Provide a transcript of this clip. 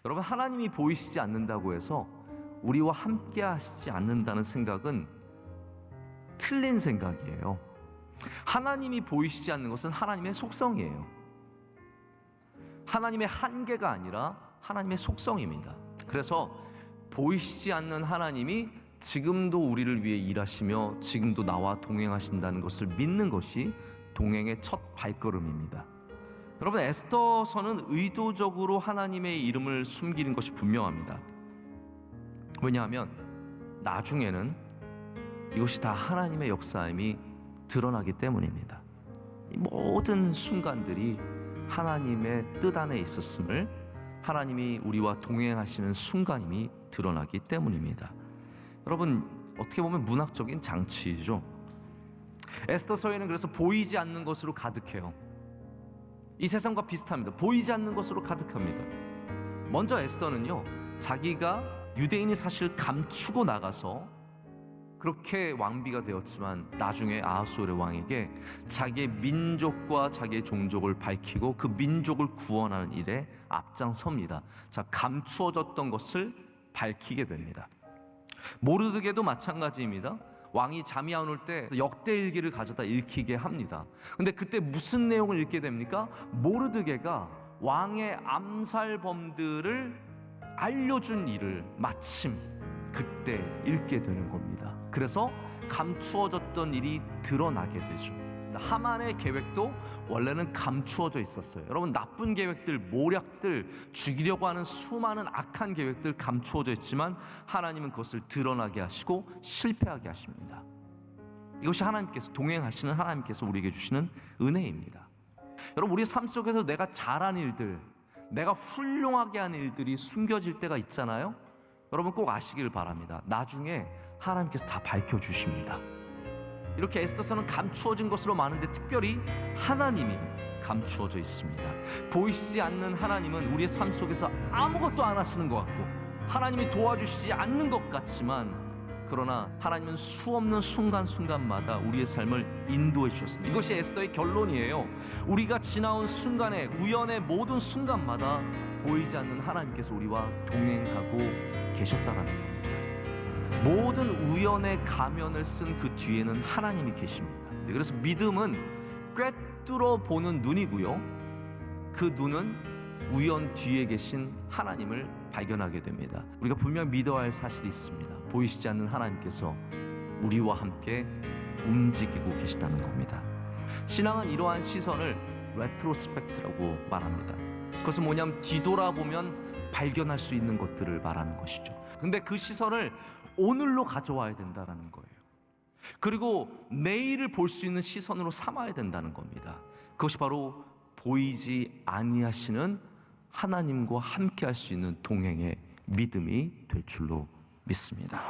여러분, 하나님이 보이시지 않는다고 해서 우리와 함께 하시지 않는다는 생각은 틀린 생각이에요. 하나님이 보이시지 않는 것은 하나님의 속성이에요. 하나님의 한계가 아니라 하나님의 속성입니다. 그래서 보이시지 않는 하나님이 지금도 우리를 위해 일하시며 지금도 나와 동행하신다는 것을 믿는 것이 동행의 첫 발걸음입니다. 여러분, 에스더서는 의도적으로 하나님의 이름을 숨기는 것이 분명합니다. 왜냐하면 나중에는 이것이 다 하나님의 역사임이 드러나기 때문입니다. 이 모든 순간들이 하나님의 뜻 안에 있었음을, 하나님이 우리와 동행하시는 순간임이 드러나기 때문입니다. 여러분, 어떻게 보면 문학적인 장치이죠. 에스더서에는 그래서 보이지 않는 것으로 가득해요. 이 세상과 비슷합니다. 보이지 않는 것으로 가득합니다. 먼저 에스더는요, 자기가 유대인이 사실 감추고 나가서 그렇게 왕비가 되었지만 나중에 아하수엘의 왕에게 자기의 민족과 자기의 종족을 밝히고 그 민족을 구원하는 일에 앞장섭니다. 자, 감추어졌던 것을 밝히게 됩니다. 모르드게도 마찬가지입니다. 왕이 잠이 안 올 때 역대일기를 가져다 읽히게 합니다. 근데 그때 무슨 내용을 읽게 됩니까? 모르드게가 왕의 암살범들을 알려준 일을 마침 그때 읽게 되는 겁니다. 그래서 감추어졌던 일이 드러나게 되죠. 하만의 계획도 원래는 감추어져 있었어요. 여러분, 나쁜 계획들, 모략들, 죽이려고 하는 수많은 악한 계획들 감추어져 있지만 하나님은 그것을 드러나게 하시고 실패하게 하십니다. 이것이 하나님께서, 동행하시는 하나님께서 우리에게 주시는 은혜입니다. 여러분, 우리 삶 속에서 내가 잘한 일들, 내가 훌륭하게 한 일들이 숨겨질 때가 있잖아요. 여러분, 꼭 아시길 바랍니다. 나중에 하나님께서 다 밝혀주십니다. 이렇게 에스더서는 감추어진 것으로 많은데 특별히 하나님이 감추어져 있습니다. 보이시지 않는 하나님은 우리의 삶 속에서 아무것도 안 하시는 것 같고 하나님이 도와주시지 않는 것 같지만, 그러나 하나님은 수없는 순간순간마다 우리의 삶을 인도해 주셨습니다. 이것이 에스더의 결론이에요. 우리가 지나온 순간에, 우연의 모든 순간마다 보이지 않는 하나님께서 우리와 동행하고 계셨다라는 겁니다. 모든 우연의 가면을 쓴 그 뒤에는 하나님이 계십니다. 그래서 믿음은 꿰뚫어 보는 눈이고요, 그 눈은 우연 뒤에 계신 하나님을 발견하게 됩니다. 우리가 분명 믿어야 할 사실이 있습니다. 보이시지 않는 하나님께서 우리와 함께 움직이고 계시다는 겁니다. 신앙은 이러한 시선을 레트로스펙트라고 말합니다. 그것은 뭐냐면 뒤돌아보면 발견할 수 있는 것들을 말하는 것이죠. 근데 그 시선을 오늘로 가져와야 된다는 거예요. 그리고 내일을 볼 수 있는 시선으로 삼아야 된다는 겁니다. 그것이 바로 보이지 아니하시는 하나님과 함께 할 수 있는 동행의 믿음이 될 줄로 믿습니다.